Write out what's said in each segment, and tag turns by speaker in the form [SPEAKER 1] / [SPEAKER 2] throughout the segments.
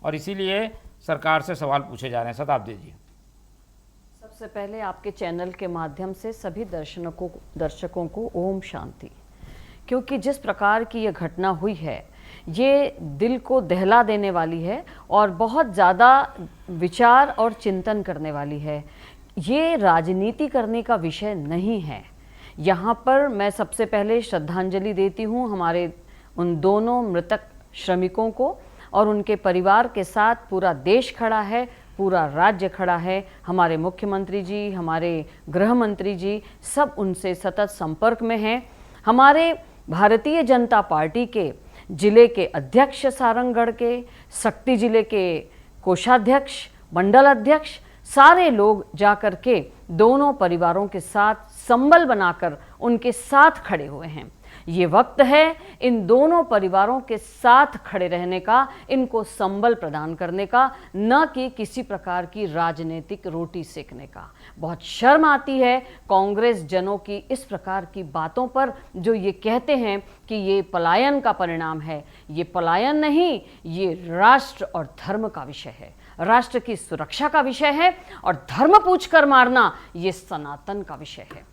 [SPEAKER 1] और इसीलिए सरकार से सवाल पूछे जा रहे हैं। शताब्दी जी,
[SPEAKER 2] सबसे पहले आपके चैनल के माध्यम से सभी दर्शकों को ओम शांति। क्योंकि जिस प्रकार की ये घटना हुई है ये दिल को दहला देने वाली है और बहुत ज़्यादा विचार और चिंतन करने वाली है। ये राजनीति करने का विषय नहीं है। यहाँ पर मैं सबसे पहले श्रद्धांजलि देती हूँ हमारे उन दोनों मृतक श्रमिकों को, और उनके परिवार के साथ पूरा देश खड़ा है, पूरा राज्य खड़ा है। हमारे मुख्यमंत्री जी, हमारे गृह मंत्री जी सब उनसे सतत संपर्क में हैं। हमारे भारतीय जनता पार्टी के जिले के अध्यक्ष सारंगगढ़ के, शक्ति जिले के कोषाध्यक्ष, मंडल अध्यक्ष, सारे लोग जाकर के दोनों परिवारों के साथ संबल बनाकर उनके साथ खड़े हुए हैं। ये वक्त है इन दोनों परिवारों के साथ खड़े रहने का, इनको संबल प्रदान करने का, न कि किसी प्रकार की राजनीतिक रोटी सेकने का। बहुत शर्म आती है कांग्रेस जनों की इस प्रकार की बातों पर, जो ये कहते हैं कि ये पलायन का परिणाम है। ये पलायन नहीं, ये राष्ट्र और धर्म का विषय है, राष्ट्र की सुरक्षा का विषय है, और धर्म पूछकर मारना ये सनातन का विषय है।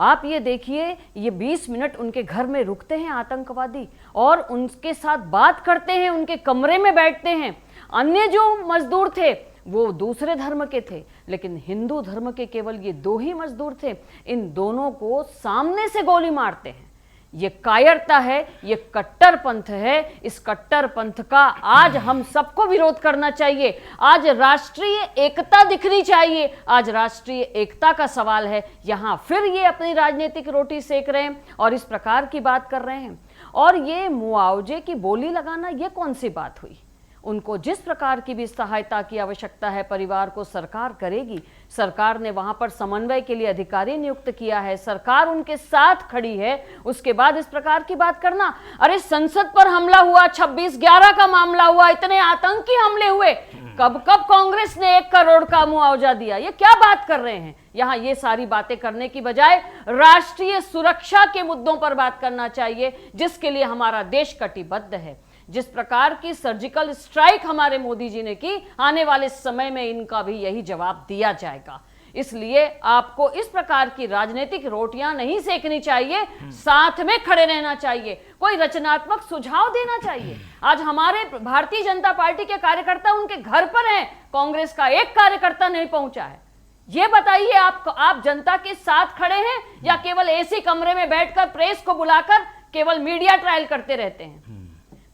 [SPEAKER 2] आप ये देखिए, ये 20 मिनट उनके घर में रुकते हैं आतंकवादी और उनके साथ बात करते हैं, उनके कमरे में बैठते हैं। अन्य जो मजदूर थे वो दूसरे धर्म के थे, लेकिन हिंदू धर्म के केवल ये 2 ही मजदूर थे। इन दोनों को सामने से गोली मारते हैं। ये कायरता है, ये कट्टरपंथ है। इस कट्टरपंथ का आज हम सबको विरोध करना चाहिए। आज राष्ट्रीय एकता दिखनी चाहिए। आज राष्ट्रीय एकता का सवाल है। यहाँ फिर ये अपनी राजनीतिक रोटी सेक रहे हैं और इस प्रकार की बात कर रहे हैं। और ये मुआवजे की बोली लगाना, ये कौन सी बात हुई? उनको जिस प्रकार की भी सहायता की आवश्यकता है परिवार को, सरकार करेगी। सरकार ने वहां पर समन्वय के लिए अधिकारी नियुक्त किया है, सरकार उनके साथ खड़ी है। उसके बाद इस प्रकार की बात करना, अरे संसद पर हमला हुआ, 26/11 का मामला हुआ, इतने आतंकी हमले हुए, कब कब कांग्रेस ने 1 करोड़ का मुआवजा दिया? ये क्या बात कर रहे हैं? यहाँ ये सारी बातें करने की बजाय राष्ट्रीय सुरक्षा के मुद्दों पर बात करना चाहिए, जिसके लिए हमारा देश कटिबद्ध है। जिस प्रकार की सर्जिकल स्ट्राइक हमारे मोदी जी ने की, आने वाले समय में इनका भी यही जवाब दिया जाएगा। इसलिए आपको इस प्रकार की राजनीतिक रोटियां नहीं सेकनी चाहिए, साथ में खड़े रहना चाहिए, कोई रचनात्मक सुझाव देना चाहिए। आज हमारे भारतीय जनता पार्टी के कार्यकर्ता उनके घर पर हैं, कांग्रेस का एक कार्यकर्ता नहीं पहुंचा है। ये बताइए, आप जनता के साथ खड़े हैं या केवल एसी कमरे में बैठकर प्रेस को बुलाकर केवल मीडिया ट्रायल करते रहते हैं?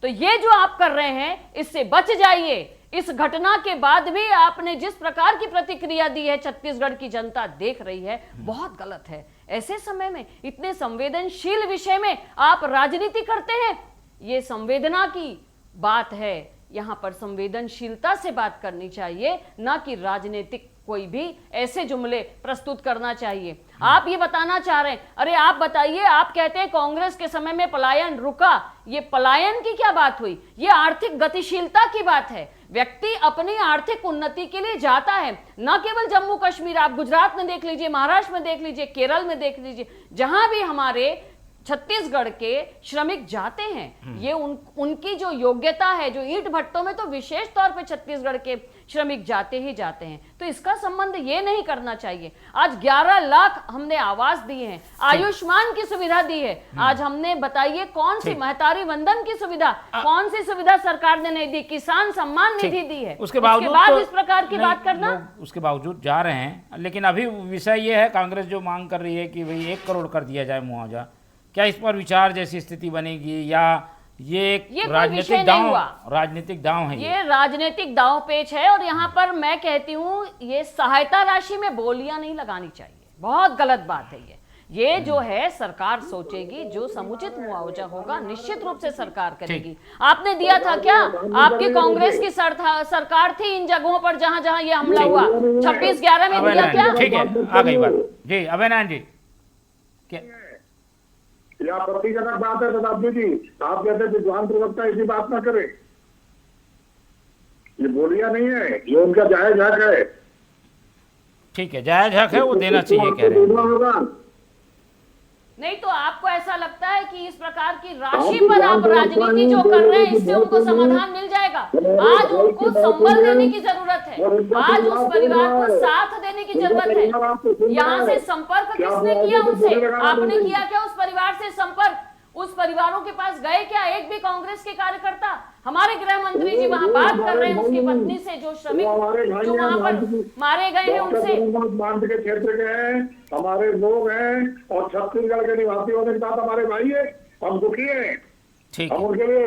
[SPEAKER 2] तो ये जो आप कर रहे हैं, इससे बच जाइए। इस घटना के बाद भी आपने जिस प्रकार की प्रतिक्रिया दी है, छत्तीसगढ़ की जनता देख रही है, बहुत गलत है। ऐसे समय में, इतने संवेदनशील विषय में आप राजनीति करते हैं। ये संवेदना की बात है, यहाँ पर संवेदनशीलता से बात करनी चाहिए, ना कि राजनीतिक कोई भी ऐसे जुमले प्रस्तुत करना चाहिए। आप ये बताना चाह रहे हैं, अरे आप बताइए, आप कहते हैं कांग्रेस के समय में पलायन रुका। ये पलायन की क्या बात हुई? ये आर्थिक गतिशीलता की बात है। व्यक्ति अपनी आर्थिक उन्नति के लिए जाता है, न केवल जम्मू कश्मीर, आप गुजरात में देख लीजिए, महाराष्ट्र में देख लीजिए, केरल में देख लीजिए, जहां भी हमारे छत्तीसगढ़ के श्रमिक जाते हैं, ये उनकी जो योग्यता है, जो ईंट भट्टों में तो विशेष तौर पे छत्तीसगढ़ के श्रमिक जाते ही जाते हैं। तो इसका संबंध ये नहीं करना चाहिए। आज 11 लाख हमने आवास दिए हैं, आयुष्मान की सुविधा दी है। आज हमने बताइए कौन सी महतारी वंदन की सुविधा, कौन सी सुविधा सरकार ने नहीं दी? किसान सम्मान निधि दी है। उसके बाद तो इस प्रकार की बात करना,
[SPEAKER 1] उसके बावजूद जा रहे हैं। लेकिन अभी विषय ये है, कांग्रेस जो मांग कर रही है कि भाई 1 करोड़ कर दिया जाए मुआवजा, क्या इस पर विचार जैसी स्थिति बनेगी या ये राजनीतिक दांव है?
[SPEAKER 2] ये राजनीतिक दांव पेच है। और यहाँ पर मैं कहती हूँ, ये सहायता राशि में बोलियां नहीं लगानी चाहिए, बहुत गलत बात है। ये जो है सरकार सोचेगी, जो समुचित मुआवजा होगा निश्चित रूप से सरकार करेगी। आपने दिया था क्या? आपकी कांग्रेस की सरकार थी इन जगहों पर जहां जहां ये हमला हुआ, 26/11 में दिया क्या?
[SPEAKER 1] ठीक है, आ गई बात जी। अभय नारायण जी,
[SPEAKER 3] यह आपत्तिजनक बात है शताब्दी जी। आप कहते हैं विद्वान प्रवक्ता ऐसी बात ना करे, ये बोलिया नहीं है, ये उनका जायज हक है।
[SPEAKER 1] ठीक है, जायज हक है, वो देना चाहिए कह रहे हैं।
[SPEAKER 2] नहीं तो आपको ऐसा लगता है कि इस प्रकार की राशि पर आप राजनीति जो कर रहे हैं इससे उनको समाधान मिल जाएगा? आज उनको संबल देने की जरूरत है, आज उस परिवार को साथ देने की जरूरत है। यहाँ से संपर्क किसने किया उनसे? आपने किया क्या उस परिवार से संपर्क? उस परिवारों के पास गए क्या एक भी कांग्रेस के कार्यकर्ता? हमारे गृह मंत्री जी वहां बात कर रहे हैं उसकी पत्नी से, जो श्रमिक जो वहां पर मारे गए हैं उनसे।
[SPEAKER 3] बांध के क्षेत्र के हैं, हमारे लोग हैं और छत्तीसगढ़ के निवासी होने के साथ हमारे भाई है, हम दुखी हैं।
[SPEAKER 1] ठीक
[SPEAKER 3] हम
[SPEAKER 1] है।
[SPEAKER 3] उनके लिए